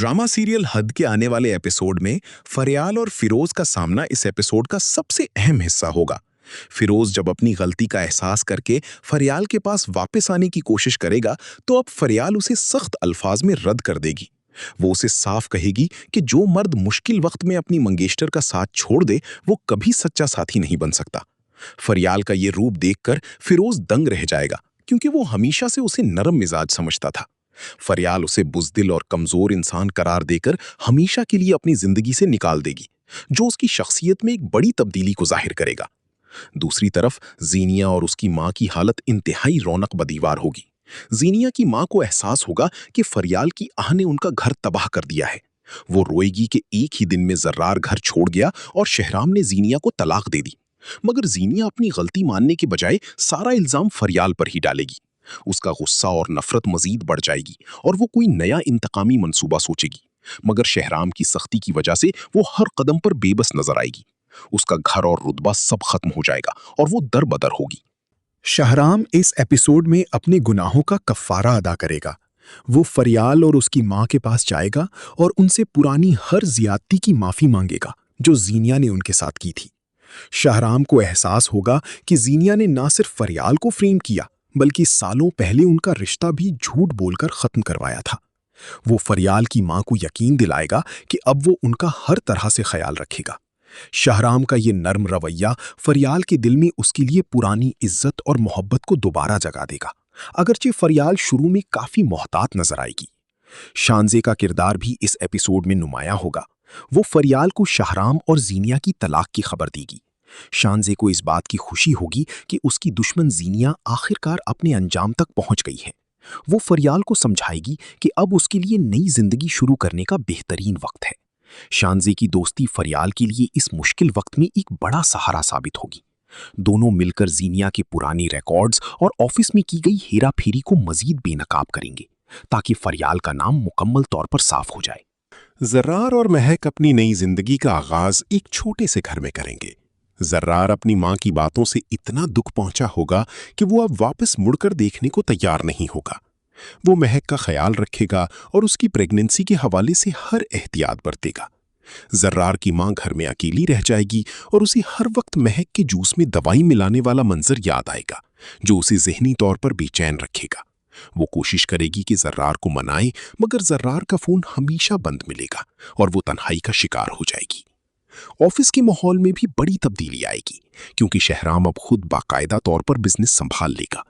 Drama serial हद के आने वाले एपिसोड में फरियाल और फिरोज का सामना इस एपिसोड का सबसे अहम हिस्सा होगा। फिरोज जब अपनी गलती का एहसास करके फरियाल के पास वापस आने की कोशिश करेगा तो अब फरियाल उसे सख्त अल्फाज में रद्द कर देगी। वो उसे साफ कहेगी कि जो मर्द मुश्किल वक्त में अपनी मंगेशतर का साथ छोड़ दे वो कभी सच्चा साथी नहीं बन सकता। फरियाल का ये रूप देखकर फिरोज दंग रह जाएगा, क्योंकि वो हमेशा से उसे नरम मिजाज समझता था। फरियाल उसे बुज़दिल और कमजोर इंसान करार देकर हमेशा के लिए अपनी जिंदगी से निकाल देगी, जो उसकी शख्सियत में एक बड़ी तब्दीली को जाहिर करेगा। दूसरी तरफ जीनिया और उसकी मां की हालत इंतहाई रौनक बदीवार होगी। जीनिया की मां को एहसास होगा कि फरियाल की आह ने उनका घर तबाह कर दिया है। वो रोएगी कि एक ही दिन में जर्रार घर छोड़ गया और शहराम ने जीनिया को तलाक दे दी। मगर जीनिया अपनी गलती मानने के बजाय सारा इल्जाम फरियाल पर ही डालेगी। उसका गुस्सा और नफरत मजीद बढ़ जाएगी और वो कोई नया इंतकामी मंसूबा सोचेगी। मगर शहराम की सख्ती की वजह से वो हर कदम पर बेबस नजर आएगी। उसका घर और रुतबा सब खत्म हो जाएगा और वो दरबदर होगी। शहराम इस एपिसोड में अपने गुनाहों का कफ्फारा अदा करेगा। वो फरियाल और उसकी मां के पास जाएगा और उनसे पुरानी हर जियादती की माफी मांगेगा जो जीनिया ने उनके साथ की थी। शहराम को एहसास होगा कि जीनिया ने ना सिर्फ फरियाल को फ्रेम किया बल्कि सालों पहले उनका रिश्ता भी झूठ बोलकर खत्म करवाया था। वो फरियाल की मां को यकीन दिलाएगा कि अब वो उनका हर तरह से ख्याल रखेगा। शहराम का ये नर्म रवैया फरियाल के दिल में उसके लिए पुरानी इज्जत और मोहब्बत को दोबारा जगा देगा, अगरचे फरियाल शुरू में काफी मोहतात नजर आएगी। शानजे का किरदार भी इस एपिसोड में नुमाया होगा। वो फरियाल को शहराम और जीनिया की तलाक की खबर देगी। शानजे को इस बात की खुशी होगी कि उसकी दुश्मन जीनिया आखिरकार अपने अंजाम तक पहुंच गई है। वो फरियाल को समझाएगी कि अब उसके लिए नई जिंदगी शुरू करने का बेहतरीन वक्त है। शानजे की दोस्ती फरियाल के लिए इस मुश्किल वक्त में एक बड़ा सहारा साबित होगी। दोनों मिलकर जीनिया के पुरानी रिकॉर्ड्स और ऑफिस में की गई हेरा फेरी को मजीद बेनकाब करेंगे, ताकि फरियाल का नाम मुकम्मल तौर पर साफ हो जाए। जर्रार और महक अपनी नई जिंदगी का आगाज एक छोटे से घर में करेंगे। जर्रार अपनी मां की बातों से इतना दुख पहुंचा होगा कि वो अब वापस मुड़कर देखने को तैयार नहीं होगा। वो महक का ख्याल रखेगा और उसकी प्रेगनेंसी के हवाले से हर एहतियात बरतेगा। जर्रार की मां घर में अकेली रह जाएगी और उसे हर वक्त महक के जूस में दवाई मिलाने वाला मंजर याद आएगा, जो उसे ज़हनी तौर पर बेचैन रखेगा। वो कोशिश करेगी कि जर्रार को मनाए, मगर जर्रार का फोन हमेशा बंद मिलेगा और वो तन्हाई का शिकार हो जाएगी। ऑफिस के माहौल में भी बड़ी तब्दीली आएगी, क्योंकि शहराम अब खुद बाकायदा तौर पर बिजनेस संभाल लेगा।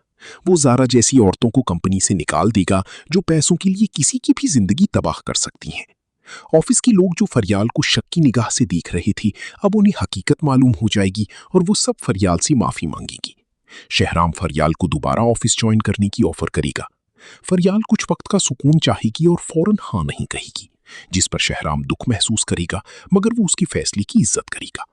वो ज़ारा जैसी औरतों को कंपनी से निकाल देगा जो पैसों के लिए किसी की भी जिंदगी तबाह कर सकती हैं। ऑफिस के लोग जो फरियाल को शक की निगाह से देख रहे थे, अब उन्हें हकीकत मालूम हो जाएगी और वो सब फरियाल से माफी मांगेगी। शहराम फरियाल को दोबारा ऑफिस ज्वाइन करने की ऑफर करेगा। फरियाल कुछ वक्त का सुकून चाहेगी और फौरन हाँ नहीं कहेगी, जिस पर शहराम दुख महसूस करेगा, मगर वो उसके फैसले की इज्जत करेगा।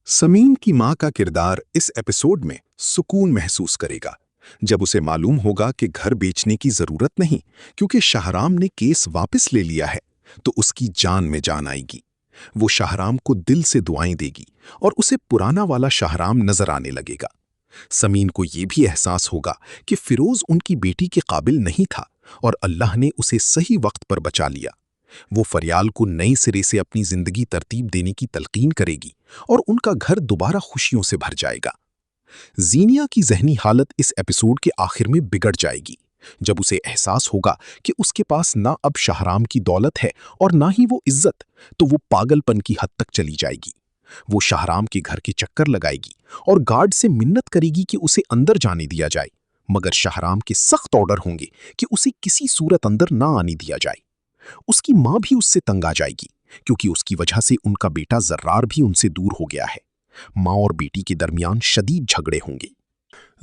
समीन की मां का किरदार इस एपिसोड में सुकून महसूस करेगा जब उसे मालूम होगा कि घर बेचने की जरूरत नहीं, क्योंकि शहराम ने केस वापस ले लिया है। तो उसकी जान में जान आएगी। वो शहराम को दिल से दुआएं देगी और उसे पुराना वाला शहराम नजर आने लगेगा। समीन को यह भी एहसास होगा कि फिरोज उनकी बेटी के काबिल नहीं था और अल्लाह ने उसे सही वक्त पर बचा लिया। वो फरियाल को नए सिरे से अपनी जिंदगी तरतीब देने की तलकीन करेगी और उनका घर दोबारा खुशियों से भर जाएगा। जीनिया की जहनी हालत इस एपिसोड के आखिर में बिगड़ जाएगी, जब उसे एहसास होगा कि उसके पास ना अब शहराम की दौलत है और ना ही वो इज्जत, तो वो पागलपन की हद तक चली जाएगी। वो शहराम के घर के चक्कर लगाएगी और गार्ड से मिन्नत करेगी कि उसे अंदर जाने दिया जाए, मगर शहराम के सख्त ऑर्डर होंगे कि उसे किसी सूरत अंदर ना आने दिया जाए। उसकी मां भी उससे तंग आ जाएगी, क्योंकि उसकी वजह से उनका बेटा जर्रार भी उनसे दूर हो गया है। मां और बेटी के दरमियान शदीद झगड़े होंगे।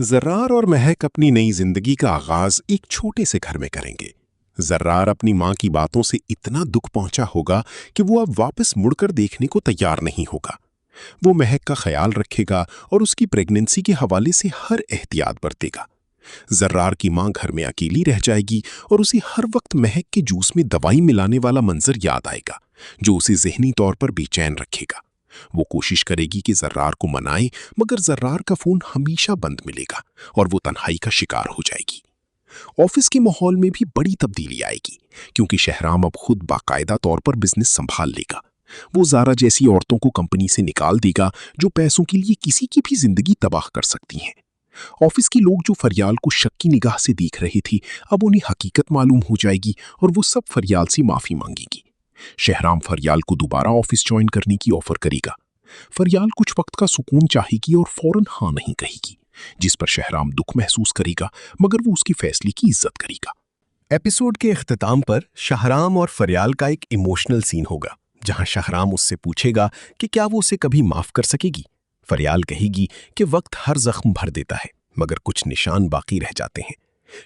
जर्रार और महक अपनी नई जिंदगी का आगाज एक छोटे से घर में करेंगे। जर्रार अपनी मां की बातों से इतना दुख पहुंचा होगा कि वो अब वापस मुड़कर देखने को तैयार नहीं होगा। वो महक का ख्याल रखेगा और उसकी प्रेगनेंसी के हवाले से हर एहतियात बरतेगा। जर्रार की मां घर में अकेली रह जाएगी और उसे हर वक्त महक के जूस में दवाई मिलाने वाला मंजर याद आएगा, जो उसे ज़हनी तौर पर बेचैन रखेगा। वो कोशिश करेगी कि जर्रार को मनाए, मगर जर्रार का फोन हमेशा बंद मिलेगा और वो तन्हाई का शिकार हो जाएगी। ऑफिस के माहौल में भी बड़ी तब्दीली आएगी, क्योंकि शहराम अब खुद बाकायदा तौर पर बिजनेस संभाल लेगा। वो ज़ारा जैसी औरतों को कंपनी से निकाल देगा जो पैसों के लिए किसी की भी जिंदगी तबाह कर सकती हैं। ऑफिस के लोग जो फरियाल को शक की निगाह से देख रहे थे, अब उन्हें हकीकत मालूम हो जाएगी और वो सब फरियाल से माफी मांगेगी। शहराम फरियाल को दोबारा ऑफिस ज्वाइन करने की ऑफर करेगा। फरियाल कुछ वक्त का सुकून चाहेगी और फौरन हाँ नहीं कहेगी, जिस पर शहराम दुख महसूस करेगा, मगर वो उसके फैसले की इज्जत करेगा। एपिसोड के इख्तिताम पर शहराम और फरियाल का एक इमोशनल सीन होगा, जहां शहराम उससे पूछेगा कि क्या वो उसे कभी माफ कर सकेगी। फरियाल कहेगी कि वक्त हर जख्म भर देता है, मगर कुछ निशान बाकी रह जाते हैं।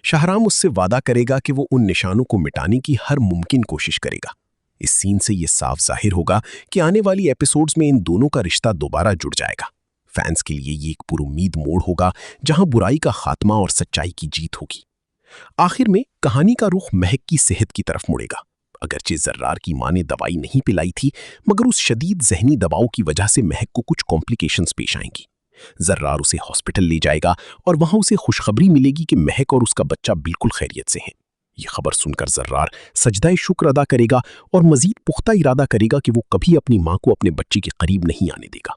शहराम उससे वादा करेगा कि वो उन निशानों को मिटाने की हर मुमकिन कोशिश करेगा। इस सीन से ये साफ जाहिर होगा कि आने वाली एपिसोड्स में इन दोनों का रिश्ता दोबारा जुड़ जाएगा। फैंस के लिए ये एक पुरुम्मीद मोड़ होगा, जहां बुराई का खात्मा और सच्चाई की जीत होगी। आखिर में कहानी का रुख महक की सेहत की तरफ मुड़ेगा। अगरचे जर्रार की मां ने दवाई नहीं पिलाई थी, मगर उस शदीद जहनी दबाव की वजह से महक को कुछ कॉम्प्लिकेशंस पेश आएंगी। जर्रार उसे हॉस्पिटल ले जाएगा और वहां उसे खुशखबरी मिलेगी कि महक और उसका बच्चा बिल्कुल खैरियत से हैं। ये खबर सुनकर जर्रार सजदाए शुक्र अदा करेगा और मजीद पुख्ता इरादा करेगा कि वो कभी अपनी मां को अपने बच्चे के करीब नहीं आने देगा।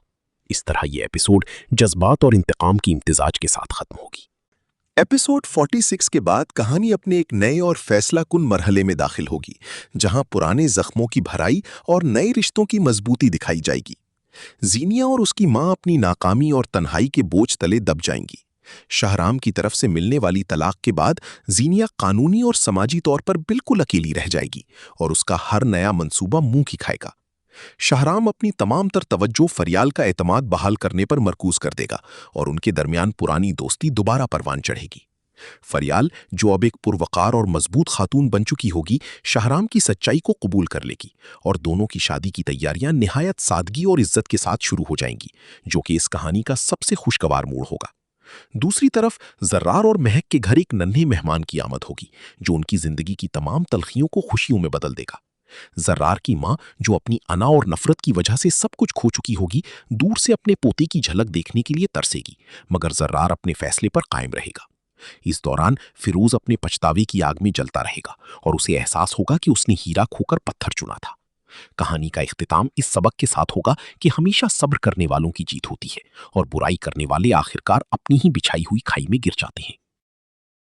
इस तरह ये एपिसोड जज्बात और इंतकाम की इम्तिजाज के साथ खत्म होगी। एपिसोड 46 के बाद कहानी अपने एक नए और फैसला कुन मरहले में दाखिल होगी, जहां पुराने जख्मों की भराई और नए रिश्तों की मजबूती दिखाई जाएगी। जीनिया और उसकी मां अपनी नाकामी और तन्हाई के बोझ तले दब जाएंगी। शहराम की तरफ से मिलने वाली तलाक के बाद जीनिया कानूनी और समाजी तौर पर बिल्कुल अकेली रह जाएगी और उसका हर नया मंसूबा मुंह की खाएगा। शहराम अपनी तमाम तर तवज्जो फरियाल का एतमाद बहाल करने पर मरकूज कर देगा और उनके दरमियान पुरानी दोस्ती दोबारा परवान चढ़ेगी। फरियाल, जो अब एक पुरवकार और मजबूत खातून बन चुकी होगी, शहराम की सच्चाई को कबूल कर लेगी और दोनों की शादी की तैयारियां निहायत सादगी और इज्जत के साथ शुरू हो जाएंगी, जो कि इस कहानी का सबसे खुशगवार मोड़ होगा। दूसरी तरफ जर्रार और महक के घर एक नन्हे मेहमान की आमद होगी, जो उनकी जिंदगी की तमाम तलखियों को खुशियों में बदल देगा। जर्रार की मां, जो अपनी अना और नफरत की वजह से सब कुछ खो चुकी होगी, दूर से अपने पोते की झलक देखने के लिए तरसेगी, मगर जर्रार अपने फैसले पर कायम रहेगा। इस दौरान फिरोज अपने पछतावे की आग में जलता रहेगा और उसे एहसास होगा कि उसने हीरा खोकर पत्थर चुना था। कहानी का इख्तिताम इस सबक के साथ होगा कि हमेशा सब्र करने वालों की जीत होती है और बुराई करने वाले आखिरकार अपनी ही बिछाई हुई खाई में गिर जाते हैं।